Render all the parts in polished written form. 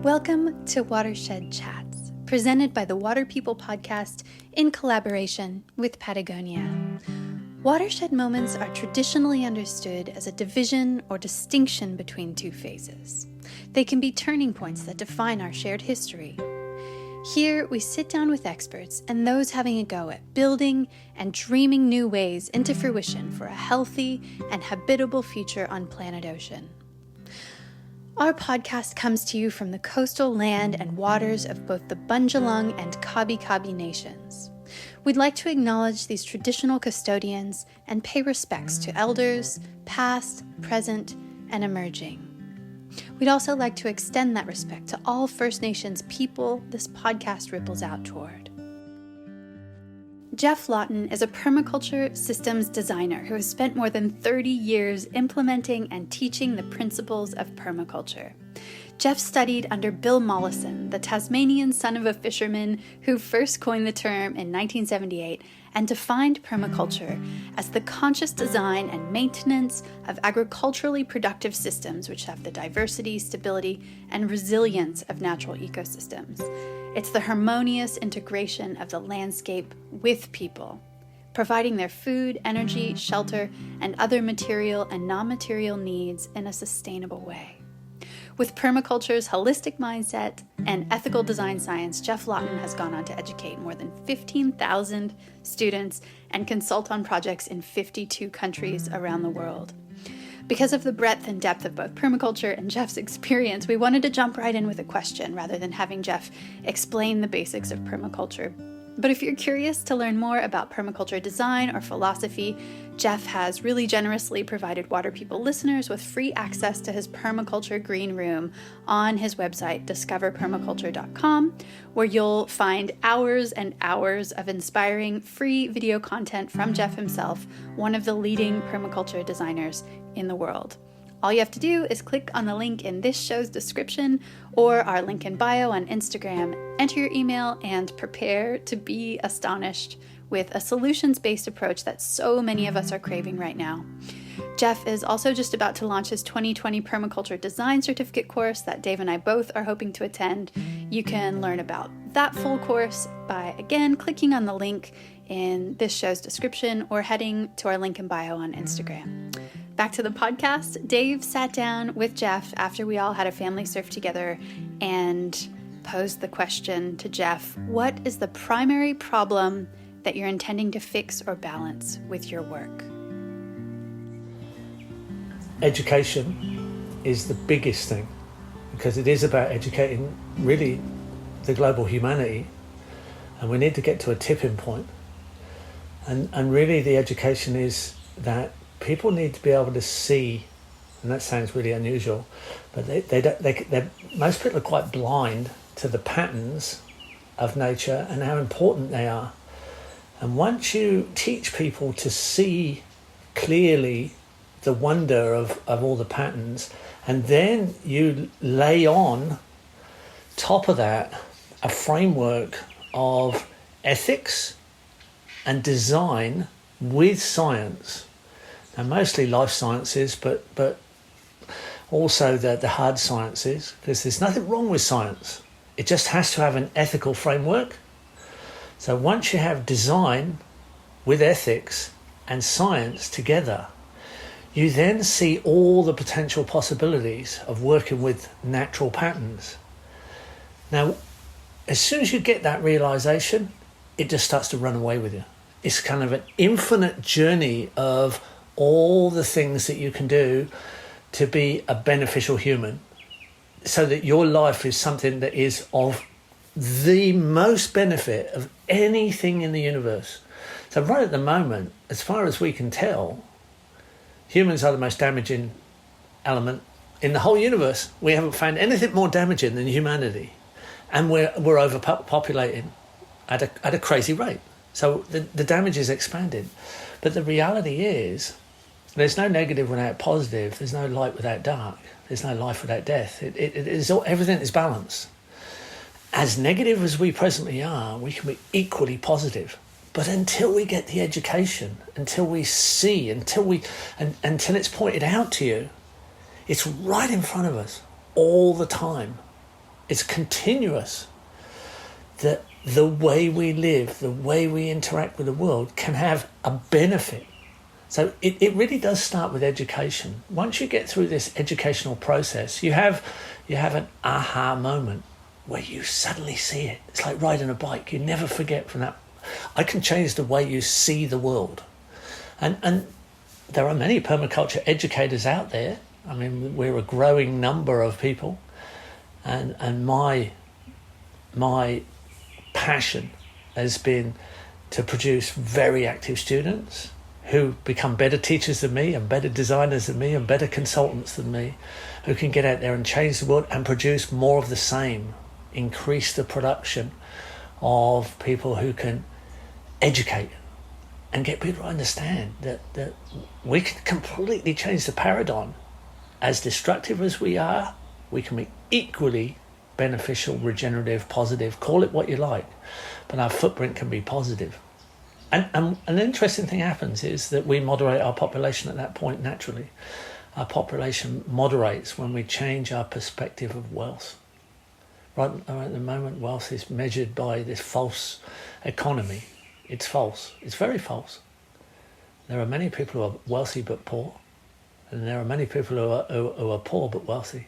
Welcome to Watershed Chats, presented by the Water People podcast in collaboration with Patagonia. Watershed moments are traditionally understood as a division or distinction between two phases. They can be turning points that define our shared history. Here, we sit down with experts and those having a go at building and dreaming new ways into fruition for a healthy and habitable future on planet Ocean. Our podcast comes to you from the coastal land and waters of both the Bundjalung and Kabi Kabi nations. We'd like to acknowledge these traditional custodians and pay respects to elders, past, present, and emerging. We'd also like to extend that respect to all First Nations people this podcast ripples out toward. Geoff Lawton is a permaculture systems designer who has spent more than 30 years implementing and teaching the principles of permaculture. Geoff studied under Bill Mollison, the Tasmanian son of a fisherman who first coined the term in 1978 and defined permaculture as the conscious design and maintenance of agriculturally productive systems which have the diversity, stability, and resilience of natural ecosystems. It's the harmonious integration of the landscape with people, providing their food, energy, shelter, and other material and non-material needs in a sustainable way. With permaculture's holistic mindset and ethical design science, Geoff Lawton has gone on to educate more than 15,000 students and consult on projects in 52 countries around the world. Because of the breadth and depth of both permaculture and Geoff's experience, we wanted to jump right in with a question rather than having Geoff explain the basics of permaculture. But if you're curious to learn more about permaculture design or philosophy, Geoff has really generously provided Water People listeners with free access to his permaculture green room on his website, discoverpermaculture.com, where you'll find hours and hours of inspiring free video content from Geoff himself, one of the leading permaculture designers in the world. All you have to do is click on the link in this show's description or our link in bio on Instagram, enter your email, and prepare to be astonished with a solutions-based approach that so many of us are craving right now. Geoff is also just about to launch his 2020 Permaculture Design Certificate course that Dave and I both are hoping to attend. You can learn about that full course by, again, clicking on the link in this show's description or heading to our link in bio on Instagram. Back to the podcast. Dave sat down with Geoff after we all had a family surf together and posed the question to Geoff, what is the primary problem that you're intending to fix or balance with your work? Education is the biggest thing because it is about educating really the global humanity, and we need to get to a tipping point. And really the education is that people need to be able to see, and that sounds really unusual, but most people are quite blind to the patterns of nature and how important they are. And once you teach people to see clearly the wonder of all the patterns, and then you lay on top of that a framework of ethics and design with science, and mostly life sciences, but also the hard sciences, because there's nothing wrong with science. It just has to have an ethical framework. So once you have design with ethics and science together, you then see all the potential possibilities of working with natural patterns. Now, as soon as you get that realization, it just starts to run away with you. It's kind of an infinite journey of all the things that you can do to be a beneficial human, so that your life is something that is of the most benefit of anything in the universe. So right at the moment, as far as we can tell, humans are the most damaging element in the whole universe. We haven't found anything more damaging than humanity, and we're overpopulating at a crazy rate. So the damage is expanding. But the reality is, there's no negative without positive. There's no light without dark. There's no life without death. Everything is balanced. As negative as we presently are, we can be equally positive. But until we get the education, until we see, until it's pointed out to you, it's right in front of us all the time. It's continuous. That the way we live, the way we interact with the world can have a benefit. So it really does start with education. Once you get through this educational process, you have an aha moment where you suddenly see it. It's like riding a bike. You never forget from that. I can change the way you see the world. And there are many permaculture educators out there. I mean, we're a growing number of people. And my passion has been to produce very active students who become better teachers than me and better designers than me and better consultants than me, who can get out there and change the world and produce more of the same, increase the production of people who can educate and get people to understand that we can completely change the paradigm. As destructive as we are, we can be equally beneficial, regenerative, positive, call it what you like, but our footprint can be positive. And an interesting thing happens is that we moderate our population at that point naturally. Our population moderates when we change our perspective of wealth. Right at the moment, wealth is measured by this false economy. It's false. It's very false. There are many people who are wealthy but poor, and there are many people who are poor but wealthy.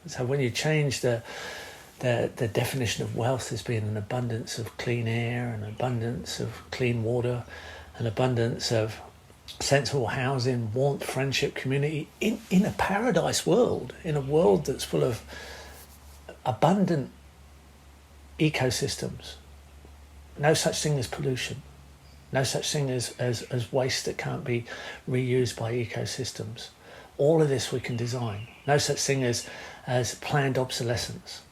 So when you change the definition of wealth as being an abundance of clean air, an abundance of clean water, an abundance of sensible housing, warmth, friendship, community, in a paradise world, in a world that's full of abundant ecosystems, no such thing as pollution, no such thing as waste that can't be reused by ecosystems. All of this we can design. No such thing as planned obsolescence.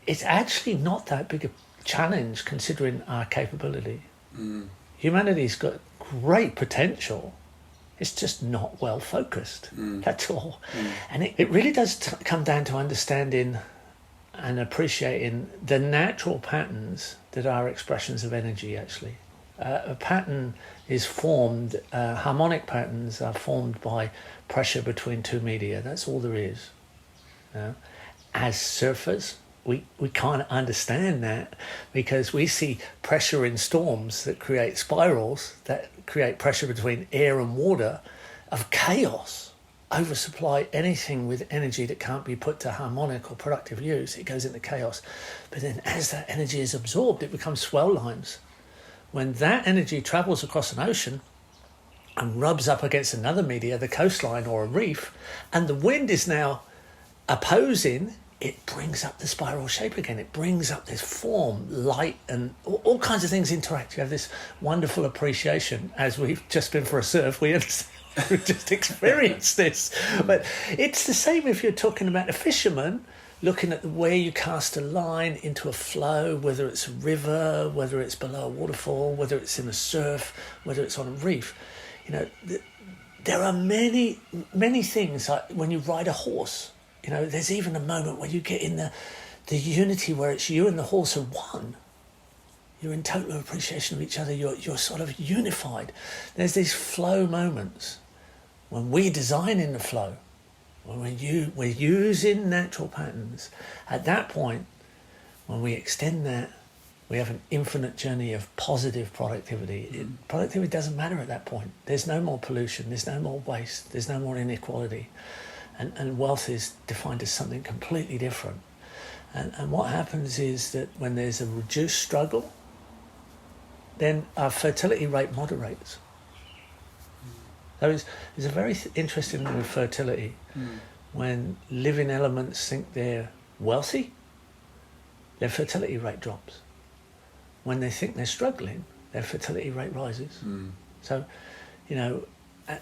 It's actually not that big a challenge considering our capability. Humanity's got great potential. It's just not well focused. That's all. And it really does come down to understanding and appreciating the natural patterns that are expressions of energy, actually. A pattern is formed, harmonic patterns are formed by pressure between two media. That's all there is. As surfers, we can't understand that because we see pressure in storms that create spirals, that create pressure between air and water of chaos. Oversupply anything with energy that can't be put to harmonic or productive use, it goes into chaos. But then as that energy is absorbed, it becomes swell lines. When that energy travels across an ocean and rubs up against another media, the coastline or a reef, and the wind is now opposing, it brings up the spiral shape again. It brings up this form, light, and all kinds of things interact. You have this wonderful appreciation. As we've just been for a surf, we understand. We've just experienced this. But it's the same if you're talking about a fisherman looking at the way you cast a line into a flow, whether it's a river, whether it's below a waterfall, whether it's in a surf, whether it's on a reef. You know, there are many, many things. Like when you ride a horse, you know, there's even a moment where you get in the unity where it's you and the horse are one. You're in total appreciation of each other. You're sort of unified. There's these flow moments when we design in the flow, when we're using natural patterns. At that point, when we extend that, we have an infinite journey of positive productivity. Productivity doesn't matter at that point. There's no more pollution. There's no more waste. There's no more inequality. And wealth is defined as something completely different. And what happens is that when there's a reduced struggle, then our fertility rate moderates. There's a very interesting thing with fertility. When living elements think they're wealthy, their fertility rate drops. When they think they're struggling, their fertility rate rises. So, you know,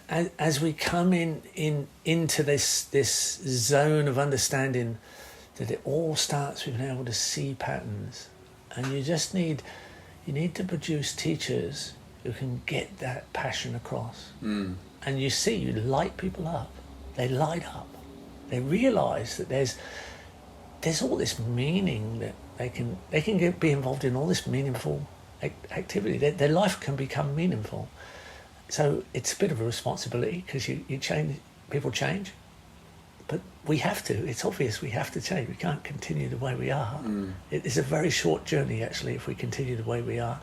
as we come into this zone of understanding that it all starts with being able to see patterns, and you need to produce teachers who can get that passion across. And you light people up. They light up. They realise that there's all this meaning that they can be involved in all this meaningful activity. Their life can become meaningful. So it's a bit of a responsibility because you change, people change, but we have to. It's obvious we have to change. We can't continue the way we are. It's a very short journey, actually, if we continue the way we are.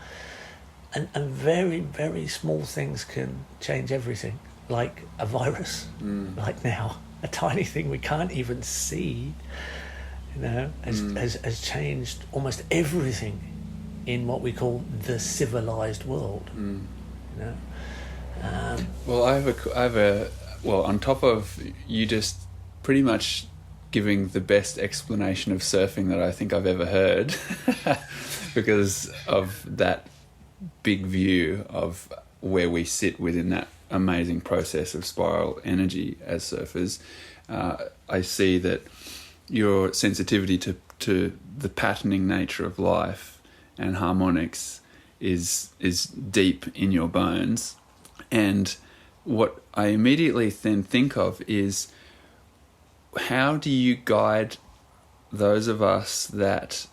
And very, very small things can change everything, like a virus, like now. A tiny thing we can't even see, has changed almost everything in what we call the civilized world. Well, I have a on top of you just pretty much giving the best explanation of surfing that I think I've ever heard, because of that big view of where we sit within that amazing process of spiral energy as surfers. I see that your sensitivity to the patterning nature of life and harmonics is deep in your bones. And what I immediately then think of is, how do you guide those of us that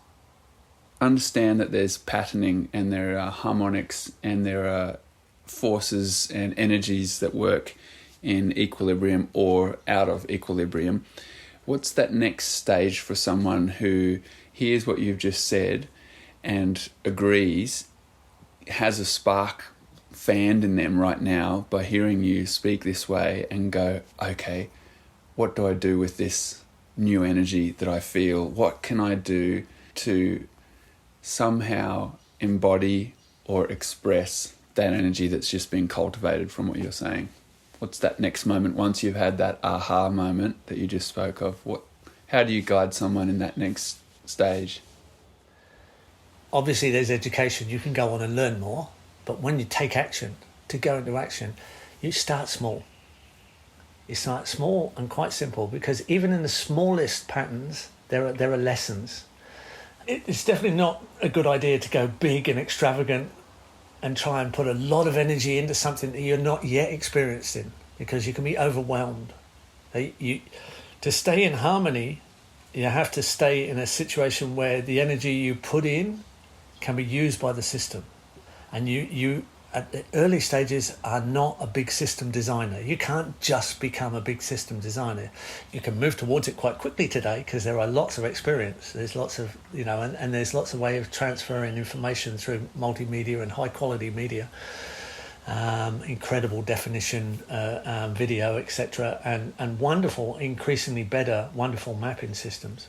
understand that there's patterning and there are harmonics and there are forces and energies that work in equilibrium or out of equilibrium? What's that next stage for someone who hears what you've just said and agrees, has a spark fanned in them right now by hearing you speak this way, and go, okay, what do I do with this new energy that I feel? What can I do to somehow embody or express that energy that's just been cultivated from what you're saying? What's that next moment once you've had that aha moment that you just spoke of? How do you guide someone in that next stage? Obviously, there's education. You can go on and learn more, but when you take action, to go into action, you start small. You start small and quite simple, because even in the smallest patterns, there are lessons. It's definitely not a good idea to go big and extravagant and try and put a lot of energy into something that you're not yet experienced in, because you can be overwhelmed. To stay in harmony, you have to stay in a situation where the energy you put in can be used by the system. And you at the early stages are not a big system designer. You can't just become a big system designer. You can move towards it quite quickly today, because there are lots of experience. There's lots of, and there's lots of way of transferring information through multimedia and high quality media, incredible definition, video, etc., and wonderful, increasingly better, wonderful mapping systems.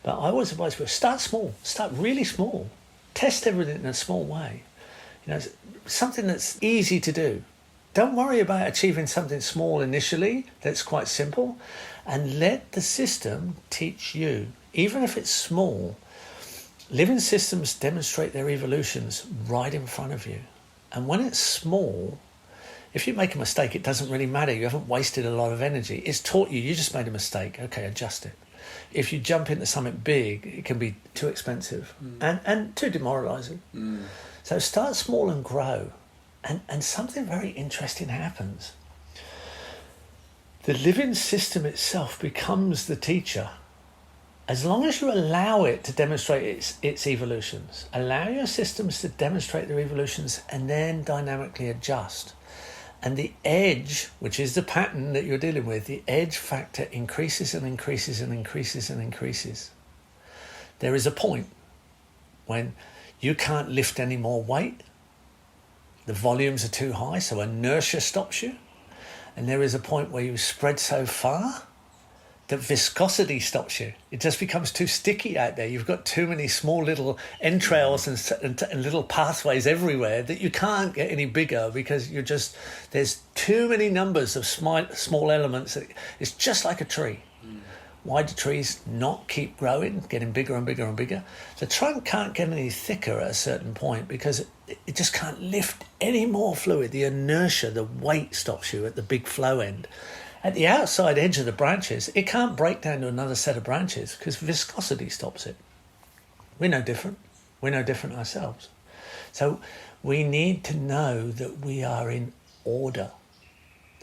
But I always advise people, start small, start really small, test everything in a small way. Something that's easy to do. Don't worry about achieving something small initially that's quite simple, and let the system teach you. Even if it's small, living systems demonstrate their evolutions right in front of you. And when it's small, if you make a mistake, it doesn't really matter. You haven't wasted a lot of energy. It's taught you just made a mistake. Okay, adjust it. If you jump into something big, it can be too expensive and too demoralising. So start small and grow. And something very interesting happens. The living system itself becomes the teacher. As long as you allow it to demonstrate its evolutions, allow your systems to demonstrate their evolutions and then dynamically adjust. And the edge, which is the pattern that you're dealing with, the edge factor increases and increases and increases and increases. There is a point when you can't lift any more weight. The volumes are too high, so inertia stops you. And there is a point where you spread so far that viscosity stops you. It just becomes too sticky out there. You've got too many small little entrails and little pathways everywhere that you can't get any bigger, because there's too many numbers of small elements. It's just like a tree. Why do trees not keep growing, getting bigger and bigger and bigger? The trunk can't get any thicker at a certain point because it just can't lift any more fluid. The inertia, the weight stops you at the big flow end. At the outside edge of the branches, it can't break down to another set of branches because viscosity stops it. We're no different. We're no different ourselves. So we need to know that we are in order.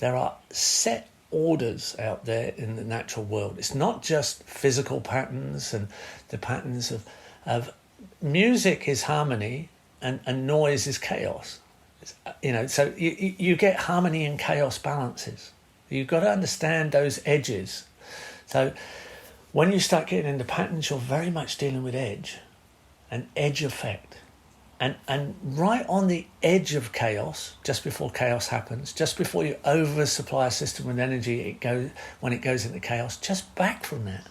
There are set orders out there in the natural world. It's not just physical patterns and the patterns of music is harmony and noise is chaos. So you get harmony and chaos balances. You've got to understand those edges So when you start getting into patterns, you're very much dealing with edge, an edge effect. And right on the edge of chaos, just before chaos happens, just before you oversupply a system with energy, when it goes into chaos, just back from that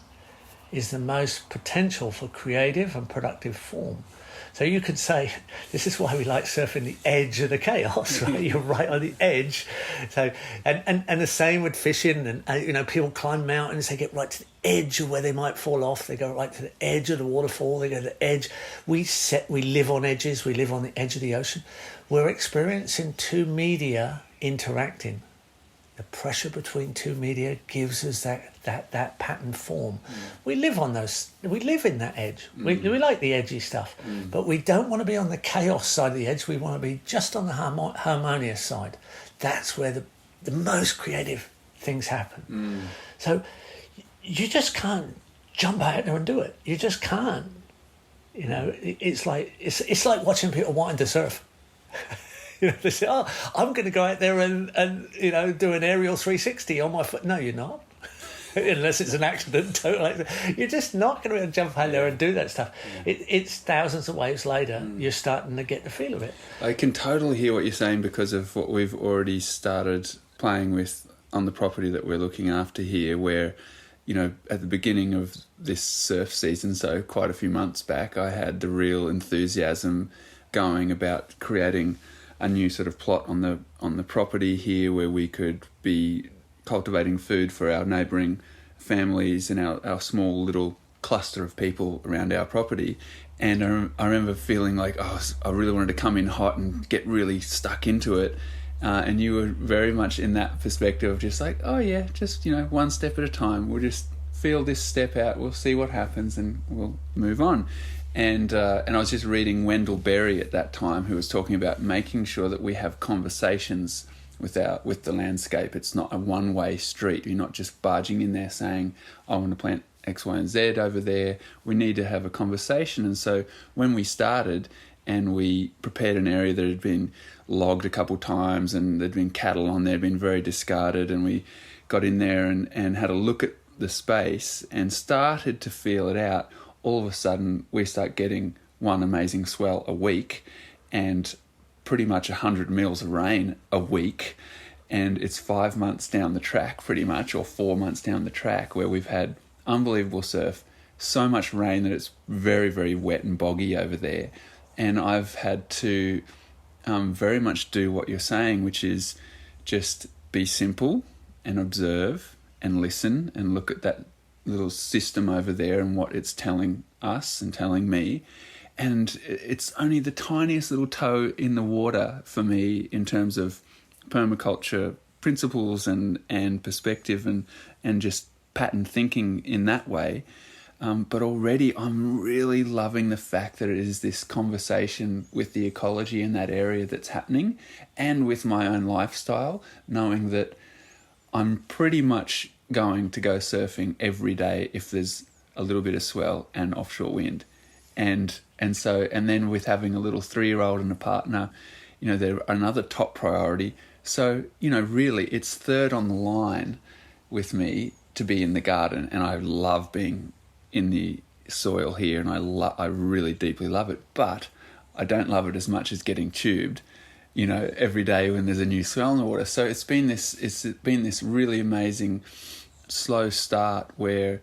is the most potential for creative and productive form. So you could say, this is why we like surfing the edge of the chaos, right? You're right on the edge. So, and the same with fishing, and people climb mountains, they get right to the edge of where they might fall off. They go right to the edge of the waterfall. They go to the edge. We live on edges. We live on the edge of the ocean. We're experiencing two media interacting. The pressure between two media gives us that pattern form. We live on those. We live in that edge. We like the edgy stuff, but we don't want to be on the chaos side of the edge. We want to be just on the harmonious side. That's where the most creative things happen. So you just can't jump out there and do it. You just can't. It's like watching people wanting to surf. They say, "Oh, I'm going to go out there and do an aerial 360 on my foot." No, you're not. Unless it's an accident. You're just not going to be able to jump out there and do that stuff. It's thousands of waves later, you're starting to get the feel of it. I can totally hear what you're saying because of what we've already started playing with on the property that we're looking after here, where, at the beginning of this surf season, so quite a few months back, I had the real enthusiasm going about creating a new sort of plot on the property here where we could be cultivating food for our neighbouring families and our small little cluster of people around our property. And I remember feeling like, I really wanted to come in hot and get really stuck into it. And you were very much in that perspective of just like, just, one step at a time. We'll just feel this step out. We'll see what happens and we'll move on. And I was just reading Wendell Berry at that time, who was talking about making sure that we have conversations with the landscape. It's not a one-way street. You're not just barging in there saying, I want to plant X, Y, and Z over there. We need to have a conversation. And so when we started and we prepared an area that had been logged a couple times and there'd been cattle on there, been very discarded, and we got in there and had a look at the space and started to feel it out, all of a sudden we start getting one amazing swell a week and pretty much 100 mils of rain a week. And it's 5 months down the track pretty much, or 4 months down the track, where we've had unbelievable surf, so much rain that it's very, very wet and boggy over there. And I've had to very much do what you're saying, which is just be simple and observe and listen and look at that little system over there and what it's telling us and telling me. And it's only the tiniest little toe in the water for me in terms of permaculture principles and perspective and just pattern thinking in that way. But already I'm really loving the fact that it is this conversation with the ecology in that area that's happening, and with my own lifestyle, knowing that I'm pretty much going to go surfing every day if there's a little bit of swell and offshore wind. And then with having a little 3-year-old and a partner, they're another top priority. So, really it's third on the line with me to be in the garden, and I love being in the soil here, and I really deeply love it, but I don't love it as much as getting tubed, every day when there's a new swell in the water. So it's been this really amazing slow start where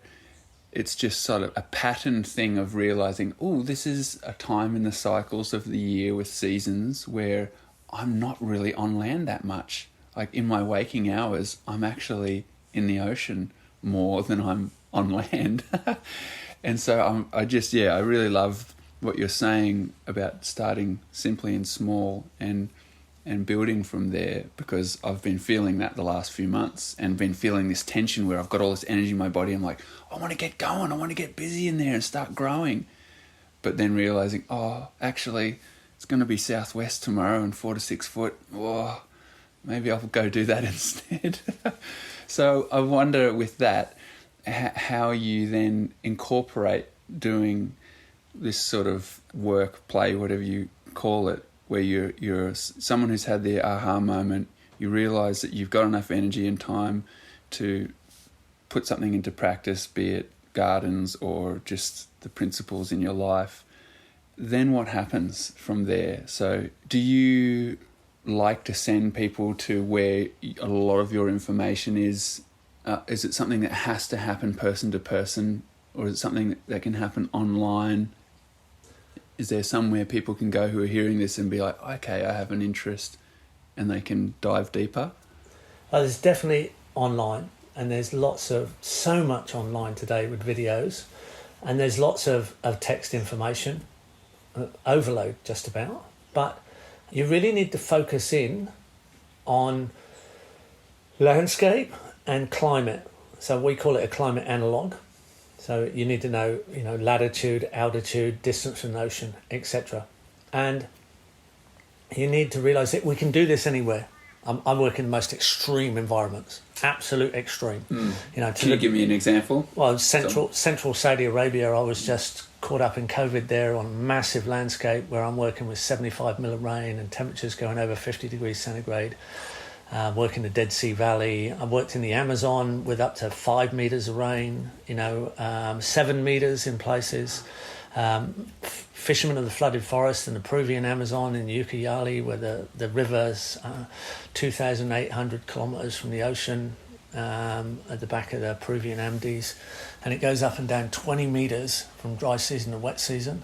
it's just sort of a pattern thing of realizing, this is a time in the cycles of the year with seasons where I'm not really on land that much. Like in my waking hours, I'm actually in the ocean more than I'm on land. And so I really love what you're saying about starting simply and small and building from there, because I've been feeling that the last few months and been feeling this tension where I've got all this energy in my body. I'm like, I want to get going. I want to get busy in there and start growing. But then realizing, actually, it's going to be southwest tomorrow and 4 to 6 foot. Maybe I'll go do that instead. So I wonder with that, how you then incorporate doing this sort of work, play, whatever you call it, where you're someone who's had the aha moment, you realise that you've got enough energy and time to put something into practice, be it gardens or just the principles in your life, then what happens from there? So do you like to send people to where a lot of your information is? Is it something that has to happen person to person, or is it something that can happen online? Is there somewhere people can go who are hearing this and be like, okay, I have an interest, and they can dive deeper? There's definitely online, and there's so much online today with videos, and there's lots of text information, overload just about. But you really need to focus in on landscape and climate. So we call it a climate analog. So you need to know, latitude, altitude, distance from the ocean, etc. And you need to realise that we can do this anywhere. I work in the most extreme environments, absolute extreme. Can you give me an example? Well, central Saudi Arabia, I was just caught up in COVID there on a massive landscape where I'm working with 75 mil of rain and temperatures going over 50 degrees centigrade. Work in the Dead Sea Valley. I worked in the Amazon with up to 5 meters of rain, 7 meters in places. Fishermen of the flooded forest in the Peruvian Amazon in Ucayali, where the river's 2,800 kilometers from the ocean at the back of the Peruvian Andes. And it goes up and down 20 meters from dry season to wet season,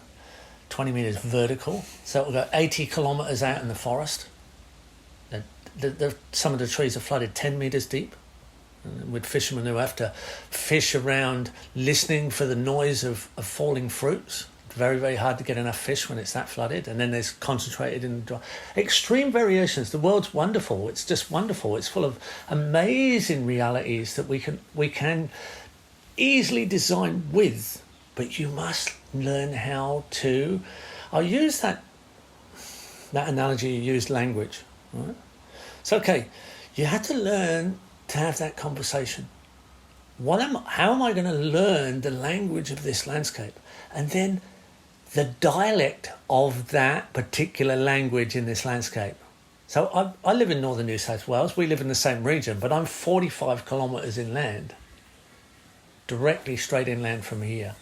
20 meters vertical. So it will go 80 kilometers out in the forest. Some of the trees are flooded 10 meters deep, with fishermen who have to fish around listening for the noise of falling fruits. Very, very hard to get enough fish when it's that flooded. And then there's concentrated in dry. Extreme variations. The world's wonderful. It's just wonderful. It's full of amazing realities that we can easily design with, but you must learn how to. I'll use that analogy. You used language, right? So, okay, you had to learn to have that conversation. How am I going to learn the language of this landscape? And then the dialect of that particular language in this landscape. So I live in northern New South Wales. We live in the same region, but I'm 45 kilometres inland, directly straight inland from here.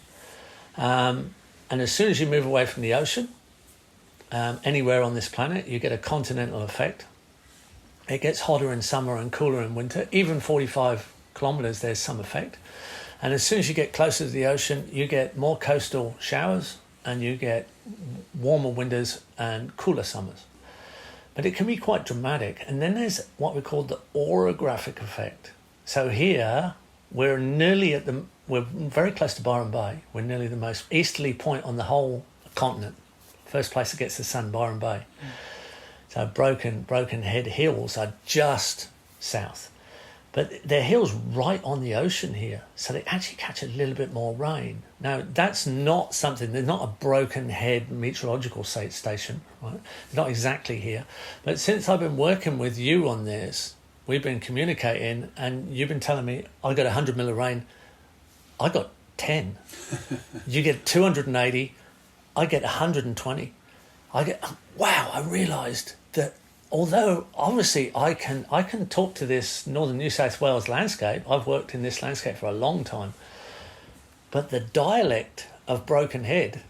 And as soon as you move away from the ocean, anywhere on this planet, you get a continental effect. It gets hotter in summer and cooler in winter. Even 45 kilometres, there's some effect. And as soon as you get closer to the ocean, you get more coastal showers and you get warmer winters and cooler summers. But it can be quite dramatic. And then there's what we call the orographic effect. So here, we're very close to Byron Bay. We're nearly the most easterly point on the whole continent. First place that gets the sun, Byron Bay. So Broken Head Hills are just south. But they're hills right on the ocean here, so they actually catch a little bit more rain. Now, that's not something, they're not a Broken Head meteorological station, right? Not exactly here. But since I've been working with you on this, we've been communicating, and you've been telling me, I got 100 mil of rain, I got 10. You get 280, I get 120. Wow, I realised that although obviously I can talk to this northern New South Wales landscape, I've worked in this landscape for a long time, but the dialect of Broken Head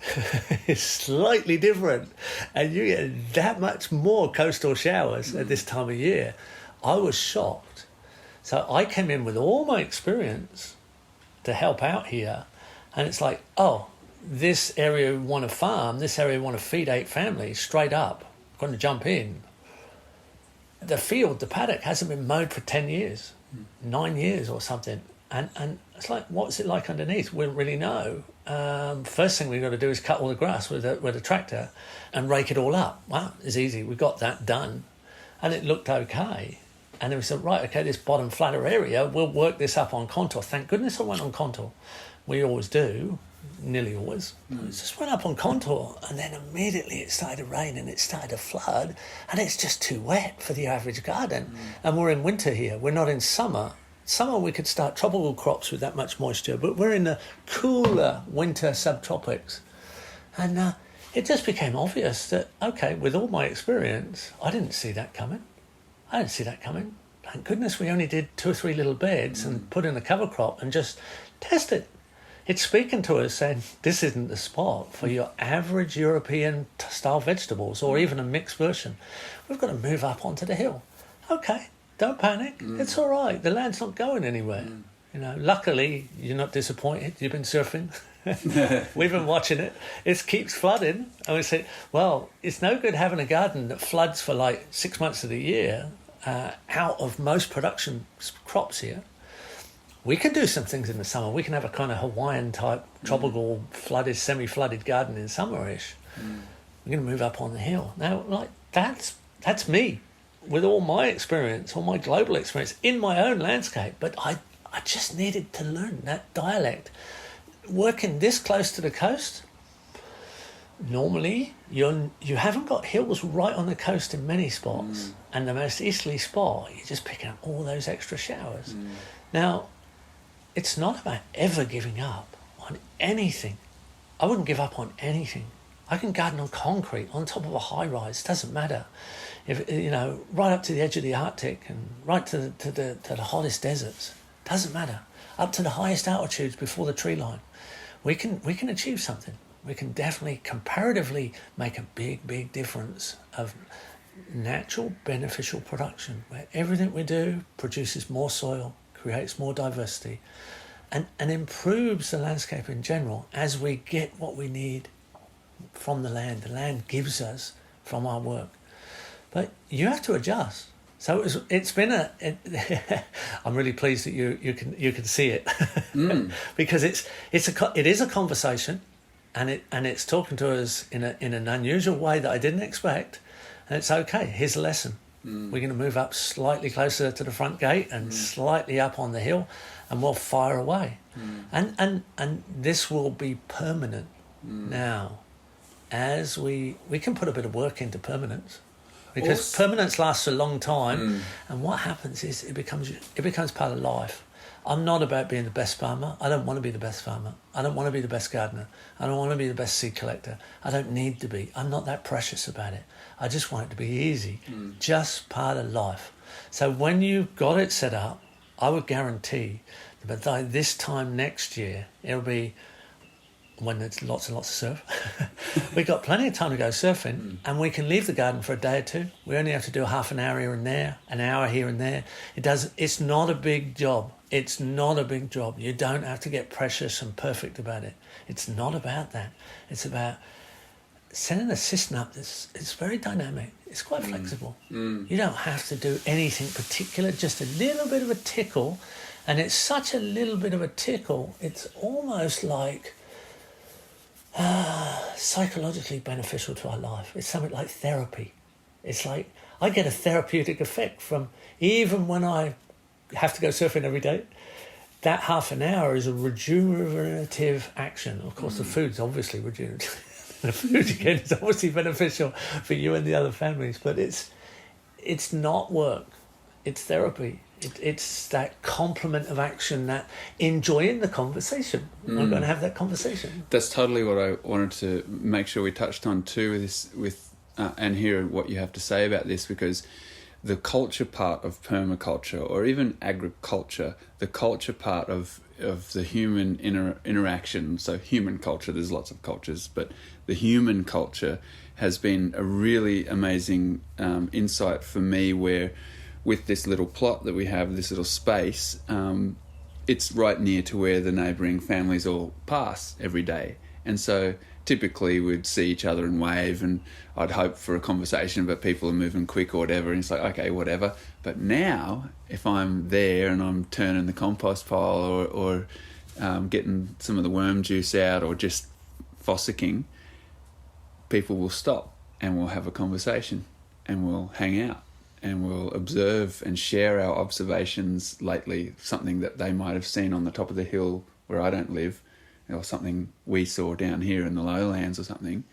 is slightly different, and you get that much more coastal showers at this time of year. I was shocked. So I came in with all my experience to help out here, and it's like, oh, this area we want to farm, this area we want to feed 8 families straight up, I'm going to jump in. The paddock hasn't been mowed for 10 years, 9 years or something. And it's like, what's it like underneath? We don't really know. First thing we've got to do is cut all the grass with a tractor and rake it all up. Well, it's easy. We got that done. And it looked okay. And then we said, right, okay, this bottom flatter area, we'll work this up on contour. Thank goodness I went on contour. We always do, nearly always. It just went up on contour, and then immediately it started to rain and it started to flood, and it's just too wet for the average garden. And we're in winter here. We're not in summer. Summer we could start tropical crops with that much moisture, but we're in the cooler winter subtropics. And it just became obvious that, okay, with all my experience, I didn't see that coming. thank goodness we only did 2 or 3 little beds and put in a cover crop and just test it. It's speaking to us saying, this isn't the spot for your average European style vegetables or even a mixed version. We've got to move up onto the hill. Okay, don't panic. It's all right. The land's not going anywhere. You know, luckily, you're not disappointed. You've been surfing. We've been watching it. It keeps flooding. And we say, well, it's no good having a garden that floods for like 6 months of the year out of most production crops here. We can do some things in the summer. We can have a kind of Hawaiian type tropical flooded, semi-flooded garden in summer-ish. We're going to move up on the hill. Now, like that's me with all my experience, all my global experience in my own landscape. But I just needed to learn that dialect. Working this close to the coast, normally you haven't got hills right on the coast in many spots. And the most easterly spot, you're just picking up all those extra showers. Now, it's not about ever giving up on anything. I wouldn't give up on anything. I can garden on concrete, on top of a high rise, doesn't matter. If you know, right up to the edge of the Arctic and right to the hottest deserts, doesn't matter. Up to the highest altitudes before the tree line. We can achieve something. We can definitely comparatively make a big difference of natural beneficial production, where everything we do produces more soil, creates more diversity, and improves the landscape in general as we get what we need from the land. The land gives us from our work. But you have to adjust. So it's been I'm really pleased that you can see it because it is a conversation, and it's talking to us in an unusual way that I didn't expect, and it's okay. Here's a lesson. We're going to move up slightly closer to the front gate and slightly up on the hill, and we'll fire away. And this will be permanent now, as we can put a bit of work into permanence, because permanence lasts a long time. And what happens is it becomes part of life. I'm not about being the best farmer. I don't want to be the best farmer. I don't want to be the best gardener. I don't want to be the best seed collector. I don't need to be. I'm not that precious about it. I just want it to be easy, just part of life. So when you've got it set up, I would guarantee that by this time next year, it'll be when there's lots and lots of surf. We've got plenty of time to go surfing, and we can leave the garden for a day or two. We only have to do a half an hour here and there, an hour here and there. It's not a big job. It's not a big job. You don't have to get precious and perfect about it. It's not about that. It's about setting a system up it's very dynamic. It's quite flexible. You don't have to do anything particular, just a little bit of a tickle. And it's such a little bit of a tickle, it's almost like psychologically beneficial to our life. It's something like therapy. It's like I get a therapeutic effect from, even when I have to go surfing every day, that half an hour is a regenerative action. Of course, the food's obviously regenerative. The food, again, is obviously beneficial for you and the other families, but it's not work. It's therapy. It's that complement of action, that enjoying the conversation. I'm going to have that conversation. That's totally what I wanted to make sure we touched on too, and hear what you have to say about this, because the culture part of permaculture, or even agriculture, the culture part of the human interaction, so human culture, there's lots of cultures, but the human culture has been a really amazing insight for me, where with this little plot that we have, this little space, it's right near to where the neighbouring families all pass every day. And so typically we'd see each other and wave, and I'd hope for a conversation, but people are moving quick or whatever, and it's like, okay, whatever. But now, if I'm there and I'm turning the compost pile or getting some of the worm juice out or just fossicking, people will stop and we'll have a conversation and we'll hang out and we'll observe and share our observations lately, something that they might have seen on the top of the hill where I don't live, or something we saw down here in the lowlands or something.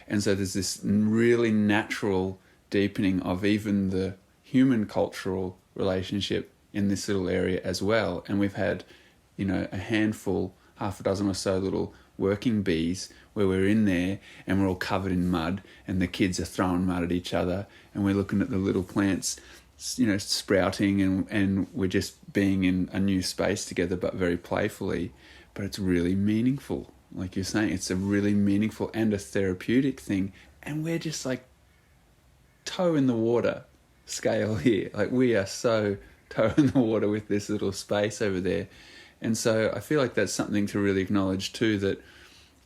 And so there's this really natural deepening of even the human cultural relationship in this little area as well. And we've had, a handful, half a dozen or so little working bees where we're in there and we're all covered in mud and the kids are throwing mud at each other and we're looking at the little plants sprouting and we're just being in a new space together, but very playfully. But it's really meaningful. Like you're saying, it's a really meaningful and a therapeutic thing. And we're just like toe in the water scale here. Like we are so toe in the water with this little space over there. And so I feel like that's something to really acknowledge too, that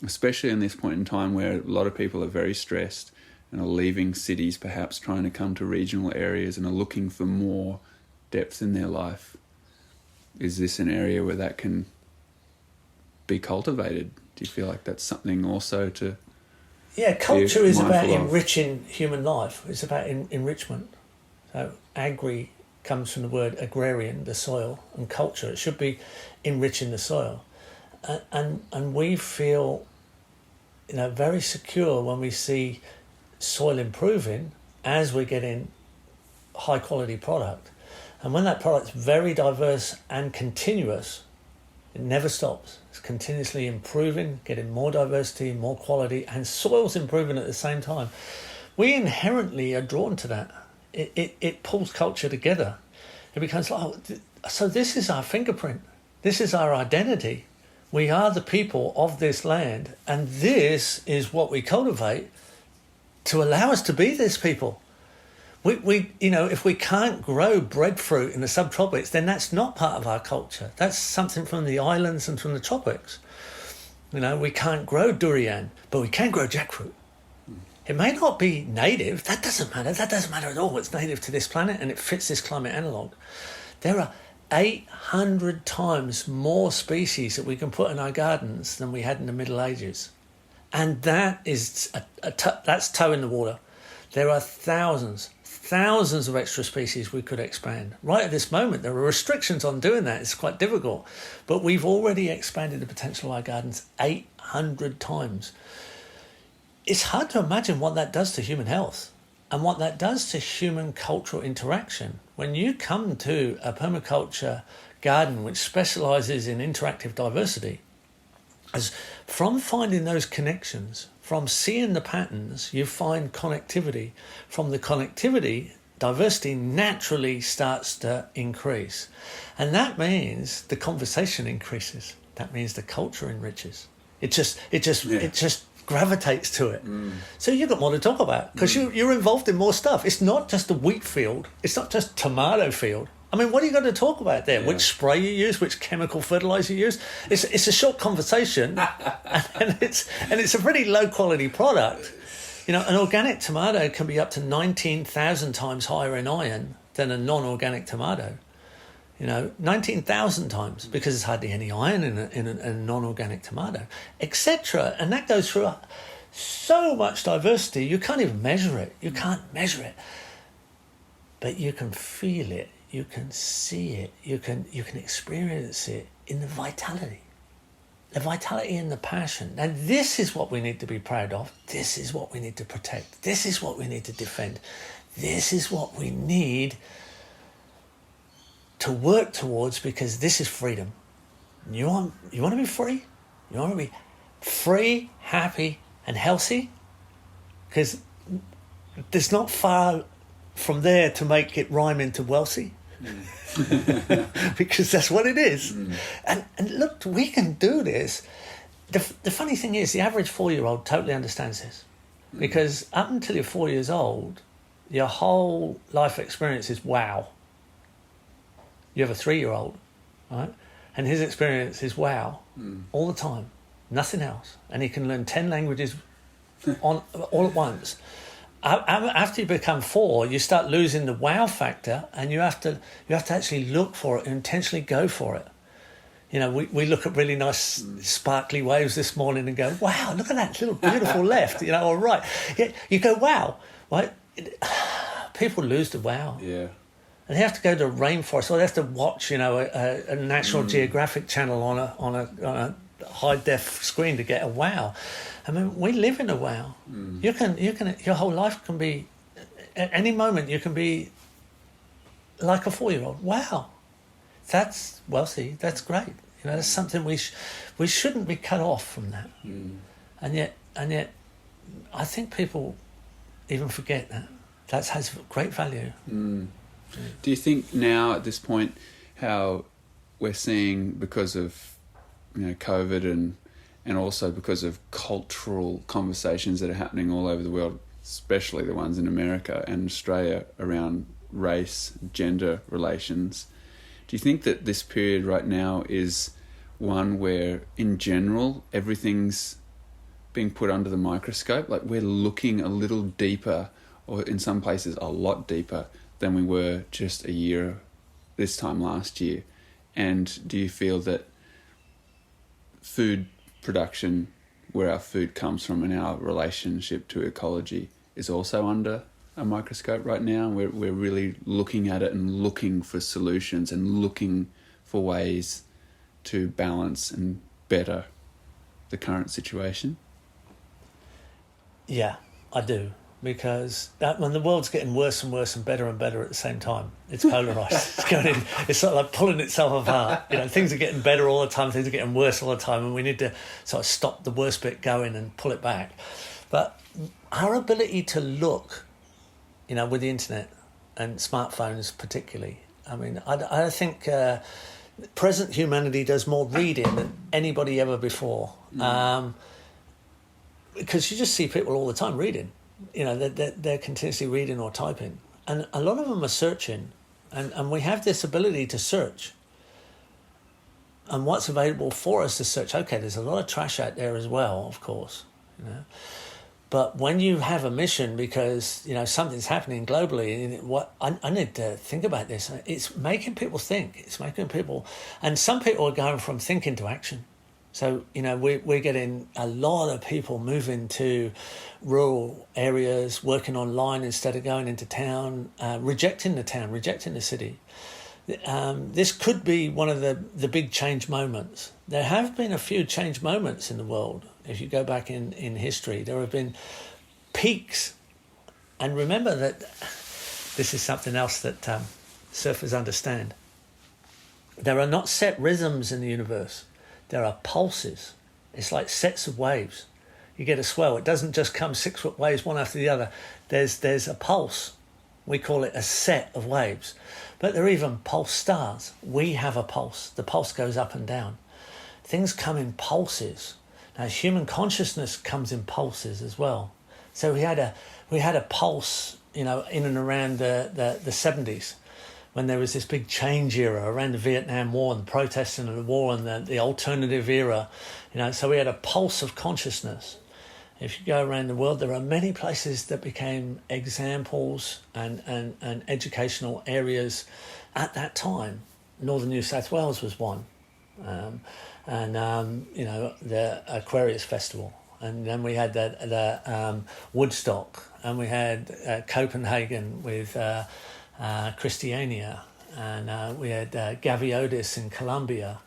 especially in this point in time where a lot of people are very stressed and are leaving cities, perhaps trying to come to regional areas and are looking for more depth in their life, is this an area where that can be cultivated? Do you feel like that's something also to... Yeah, culture is about enriching human life. It's about enrichment. So agri comes from the word agrarian, the soil, and culture. It should be enriching the soil. And we feel, very secure when we see soil improving as we're getting high quality product. And when that product's very diverse and continuous, it never stops. It's continuously improving, getting more diversity, more quality, and soil's improving at the same time. We inherently are drawn to that. It pulls culture together. It becomes like, so this is our fingerprint. This is our identity. We are the people of this land, and this is what we cultivate to allow us to be this people. We if we can't grow breadfruit in the subtropics, then that's not part of our culture. That's something from the islands and from the tropics. We can't grow durian, but we can grow jackfruit. It may not be native. That doesn't matter. That doesn't matter at all. It's native to this planet and it fits this climate analogue. There are 800 times more species that we can put in our gardens than we had in the Middle Ages. And that is that's toe in the water. There are thousands of extra species we could expand. Right at this moment, there are restrictions on doing that. It's quite difficult. But we've already expanded the potential of our gardens 800 times. It's hard to imagine what that does to human health and what that does to human cultural interaction. When you come to a permaculture garden which specialises in interactive diversity, as from finding those connections, from seeing the patterns, you find connectivity. From the connectivity, diversity naturally starts to increase. And that means the conversation increases. That means the culture enriches. It just gravitates to it. So you've got more to talk about because you're involved in more stuff. It's not just a wheat field. It's not just tomato field. I mean, what are you going to talk about there? Yeah. Which spray you use, which chemical fertilizer you use? It's a short conversation, and it's a pretty low quality product. An organic tomato can be up to 19,000 times higher in iron than a non-organic tomato. 19,000 times, because there's hardly any iron in a non-organic tomato, etc. And that goes through so much diversity, you can't even measure it. You can't measure it. But you can feel it, you can see it, you can experience it in the vitality and the passion. And this is what we need to be proud of. This is what we need to protect. This is what we need to defend. This is what we need to work towards, because this is freedom. You want to be free? You want to be free, happy, and healthy? Because there's not far from there to make it rhyme into wealthy. Because that's what it is. And look, we can do this. The funny thing is, the average 4-year-old totally understands this. Because up until you're 4 years old, your whole life experience is wow. You have a 3-year-old, right? And his experience is wow, all the time, nothing else. And he can learn 10 languages all at once. After you become 4, you start losing the wow factor, and you have to actually look for it and intentionally go for it. We look at really nice sparkly waves this morning and go, wow, look at that little beautiful left, or right. You go, wow, right? People lose the wow. Yeah. And they have to go to a rainforest, or they have to watch, a National Geographic channel on a high def screen to get a wow. I mean, we live in a wow. You can. Your whole life can be, at any moment, you can be like a 4-year-old. Wow, that's wealthy. That's great. That's something we shouldn't be cut off from that. And yet, I think people even forget that. That has great value. Do you think now at this point how we're seeing, because of COVID and also because of cultural conversations that are happening all over the world, especially the ones in America and Australia around race, gender relations, do you think that this period right now is one where in general everything's being put under the microscope? Like we're looking a little deeper, or in some places a lot deeper than we were just a year this time last year? And do you feel that food production, where our food comes from and our relationship to ecology, is also under a microscope right now? We're really looking at it and looking for solutions and looking for ways to balance and better the current situation? Yeah, I do. Because when the world's getting worse and worse and better at the same time, it's polarised. It's sort of like pulling itself apart. Things are getting better all the time, things are getting worse all the time, and we need to sort of stop the worst bit going and pull it back. But our ability to look, with the internet and smartphones particularly, I think present humanity does more reading than anybody ever before. Because you just see people all the time reading. They're continuously reading or typing. And a lot of them are searching. And we have this ability to search. And what's available for us to search, okay, there's a lot of trash out there as well, of course. But when you have a mission because, something's happening globally, I need to think about this. It's making people think. It's making people... And some people are going from thinking to action. So, we're getting a lot of people moving to rural areas, working online instead of going into town, rejecting the city. This could be one of the big change moments. There have been a few change moments in the world. If you go back in history, there have been peaks. And remember that this is something else that surfers understand. There are not set rhythms in the universe. There are pulses. It's like sets of waves. You get a swell. It doesn't just come 6-foot waves one after the other. There's a pulse. We call it a set of waves. But there are even pulse stars. We have a pulse. The pulse goes up and down. Things come in pulses. Now, human consciousness comes in pulses as well. So we had a pulse, in and around the 70s. When there was this big change era around the Vietnam War and the protesting of the war and the alternative era, so we had a pulse of consciousness. If you go around the world, there are many places that became examples and educational areas at that time. Northern New South Wales was one, the Aquarius Festival, and then we had the Woodstock, and we had Copenhagen with. Christiania, and we had Gaviotis in Colombia,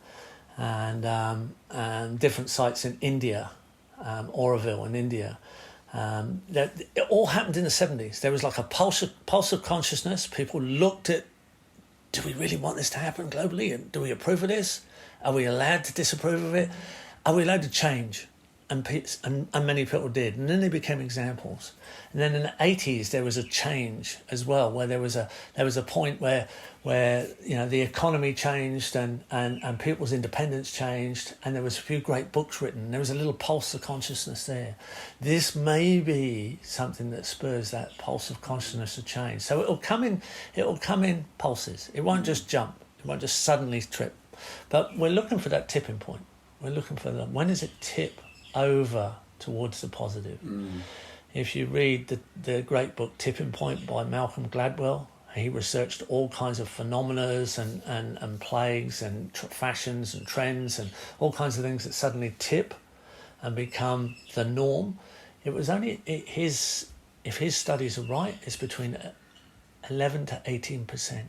and different sites in India, Oroville in India. It all happened in the 70s. There was like a pulse of consciousness. People looked at, do we really want this to happen globally? And do we approve of this? Are we allowed to disapprove of it? Are we allowed to change? And many people did, and then they became examples. And then in the 80s there was a change as well, where there was a point where the economy changed and people's independence changed, and there was a few great books written. There was a little pulse of consciousness there. This may be something that spurs that pulse of consciousness to change. So it'll come in pulses. It won't just jump. It won't just suddenly trip. But we're looking for that tipping point. We're looking for when does it tip over towards the positive. If you read the great book Tipping Point by Malcolm Gladwell, he researched all kinds of phenomena and plagues and fashions and trends and all kinds of things that suddenly tip and become the norm. It was only if his studies are right, it's between 11 to 18%.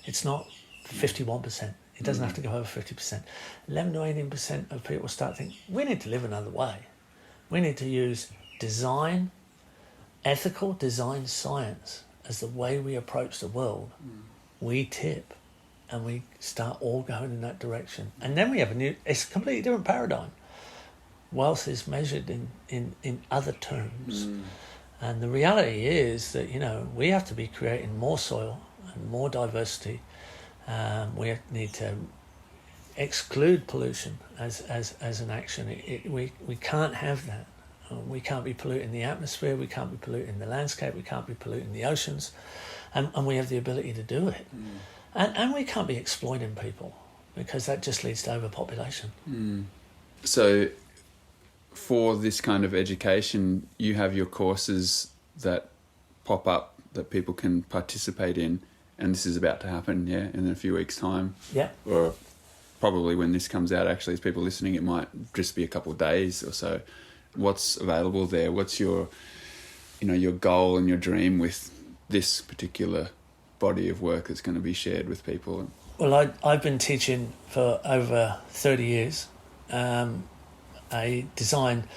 It's not 51%. It doesn't have to go over 50%. 11 to 18% of people start thinking, we need to live another way. We need to use design, ethical design science as the way we approach the world. We tip and we start all going in that direction. And then we have it's a completely different paradigm. Wealth is measured in other terms. And the reality is that, we have to be creating more soil and more diversity. We need to exclude pollution as an action. We can't have that. We can't be polluting the atmosphere, we can't be polluting the landscape, we can't be polluting the oceans, and we have the ability to do it. And we can't be exploiting people, because that just leads to overpopulation. So for this kind of education, you have your courses that pop up that people can participate in, and this is about to happen, in a few weeks' time. Yeah. Or probably when this comes out, actually, as people listening, it might just be a couple of days or so. What's available there? What's your goal and your dream with this particular body of work that's going to be shared with people? Well, I've been teaching for over 30 years a design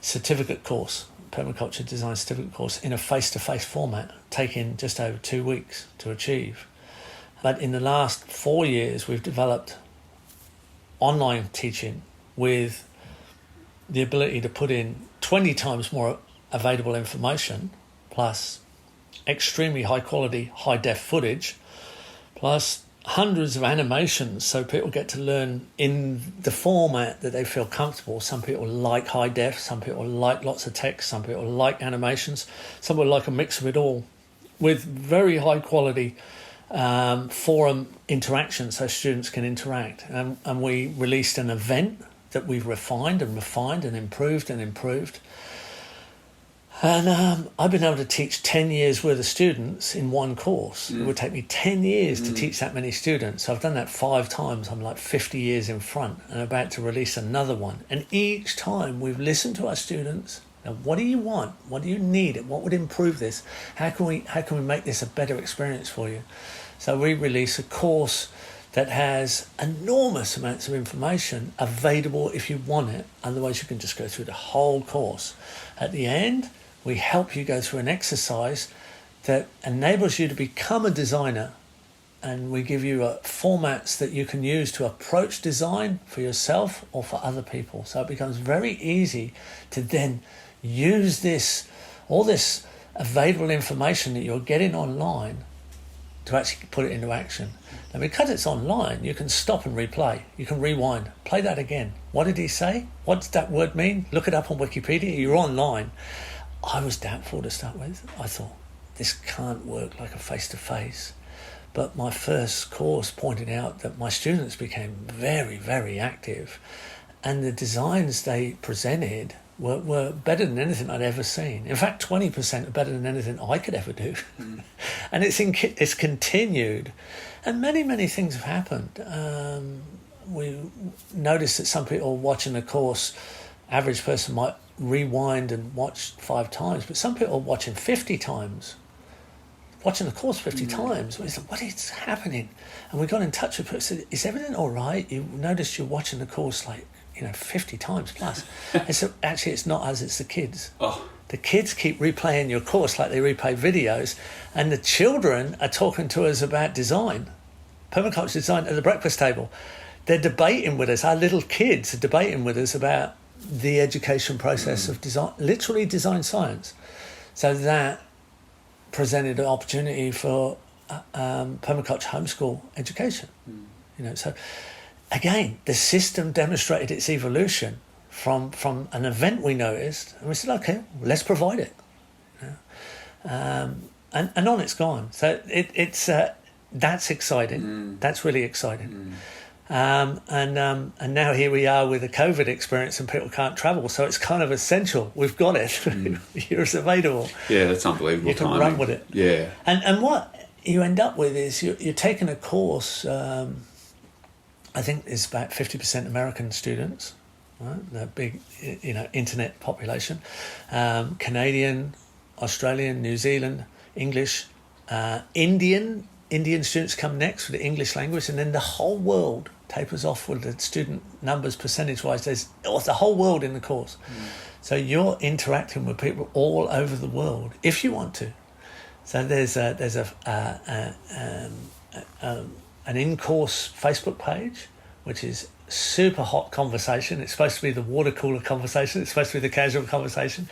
certificate course, permaculture design certificate course, in a face-to-face format, taking just over 2 weeks to achieve. But in the last 4 years, we've developed online teaching with the ability to put in 20 times more available information, plus extremely high quality, high def footage, plus hundreds of animations, so people get to learn in the format that they feel comfortable. Some people like high def, some people like lots of text, some people like animations, some people like a mix of it all, with very high quality forum interaction, so students can interact. And we released an event that we've refined and improved. And I've been able to teach 10 years worth of students in one course. It would take me 10 years to teach that many students. So I've done that 5 times. I'm like 50 years in front and about to release another one. And each time we've listened to our students. Now, what do you want? What do you need? What would improve this? How can we make this a better experience for you? So we release a course that has enormous amounts of information available if you want it. Otherwise, you can just go through the whole course. At the end, we help you go through an exercise that enables you to become a designer, and we give you formats that you can use to approach design for yourself or for other people. So it becomes very easy to then use all this available information that you're getting online to actually put it into action. Now, because it's online, you can stop and replay. You can rewind, play that again. What did he say? What does that word mean? Look it up on Wikipedia. You're online. I was doubtful to start with. I thought, this can't work like a face-to-face. But my first course pointed out that my students became very, very active, and the designs they presented were better than anything I'd ever seen. In fact, 20% are better than anything I could ever do. And it's continued. And many, many things have happened. We noticed that some people watching the course, average person might rewind and watch 5 times, but some people are watching 50 times. Watching the course 50 times. We said, what is happening? And we got in touch with people and said, is everything all right? You noticed you're watching the course 50 times plus. And so actually it's not us, it's the kids. The kids keep replaying your course like they replay videos, and the children are talking to us about design, permaculture design at the breakfast table. They're debating with us, our little kids are debating with us about the education process of design, literally design science. So that presented an opportunity for permaculture homeschool education. So again, the system demonstrated its evolution from an event we noticed, and we said, okay, let's provide it. And on it's gone. So it's that's exciting. That's really exciting. And now here we are with a COVID experience, and people can't travel, so it's kind of essential. We've got it. It's available. Yeah, that's unbelievable. You can timing. run with it. Yeah. And what you end up with is you're taking a course. I think there's about 50% American students, right? The big, internet population. Canadian, Australian, New Zealand, English, Indian students come next for the English language, and then the whole world tapers off with the student numbers percentage-wise. There's the whole world in the course. So you're interacting with people all over the world if you want to. So there's an in-course Facebook page, which is super hot conversation. It's supposed to be the water cooler conversation. It's supposed to be the casual conversation.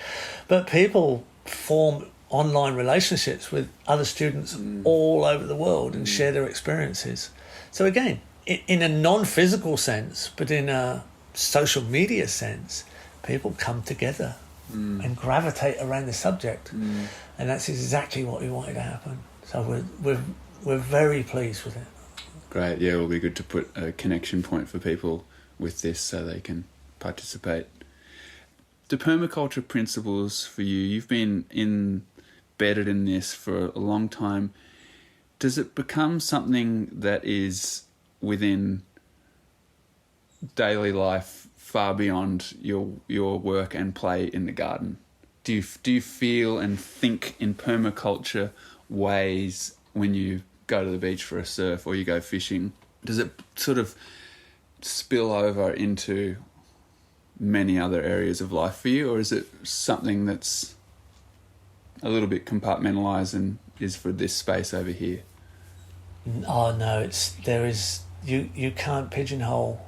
But people form online relationships with other students all over the world and share their experiences. So again, in a non-physical sense, but in a social media sense, people come together and gravitate around the subject. And that's exactly what we wanted to happen. So we're very pleased with it. Great. Yeah, it will be good to put a connection point for people with this so they can participate. The permaculture principles for you, you've been embedded in this for a long time. Does it become something that is within daily life far beyond your work and play in the garden? Do you feel and think in permaculture ways when you go to the beach for a surf or you go fishing? Does it sort of spill over into many other areas of life for you, or is it something that's a little bit compartmentalised and is for this space over here? Oh no, you can't pigeonhole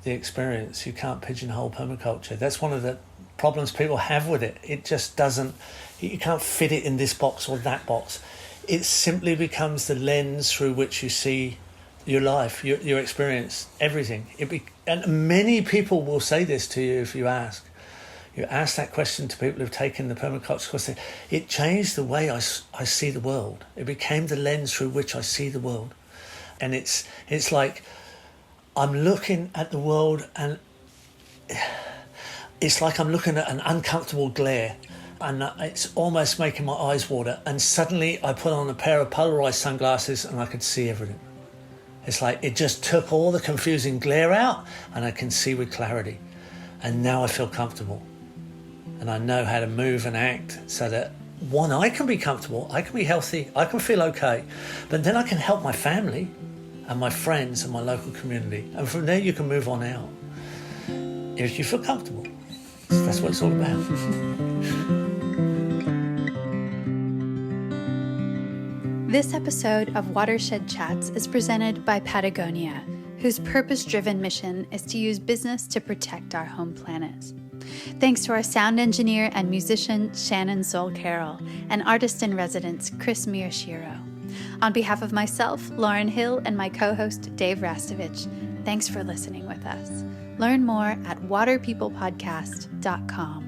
the experience. You can't pigeonhole permaculture. That's one of the problems people have with it. It just doesn't, you can't fit it in this box or that box. It simply becomes the lens through which you see your life, your experience, everything. And many people will say this to you if you ask. You ask that question to people who've taken the permaculture course. It changed the way I see the world. It became the lens through which I see the world. And it's like I'm looking at the world and it's like I'm looking at an uncomfortable glare and it's almost making my eyes water. And suddenly I put on a pair of polarized sunglasses and I could see everything. It's like it just took all the confusing glare out and I can see with clarity. And now I feel comfortable. And I know how to move and act so that, one, I can be comfortable, I can be healthy, I can feel okay. But then I can help my family and my friends and my local community. And from there you can move on out. If you feel comfortable. That's what it's all about. This episode of Watershed Chats is presented by Patagonia, whose purpose-driven mission is to use business to protect our home planet. Thanks to our sound engineer and musician Shannon Soul Carroll and artist-in-residence Chris Miyashiro. On behalf of myself, Lauren Hill, and my co-host Dave Rastovich, thanks for listening with us. Learn more at waterpeoplepodcast.com.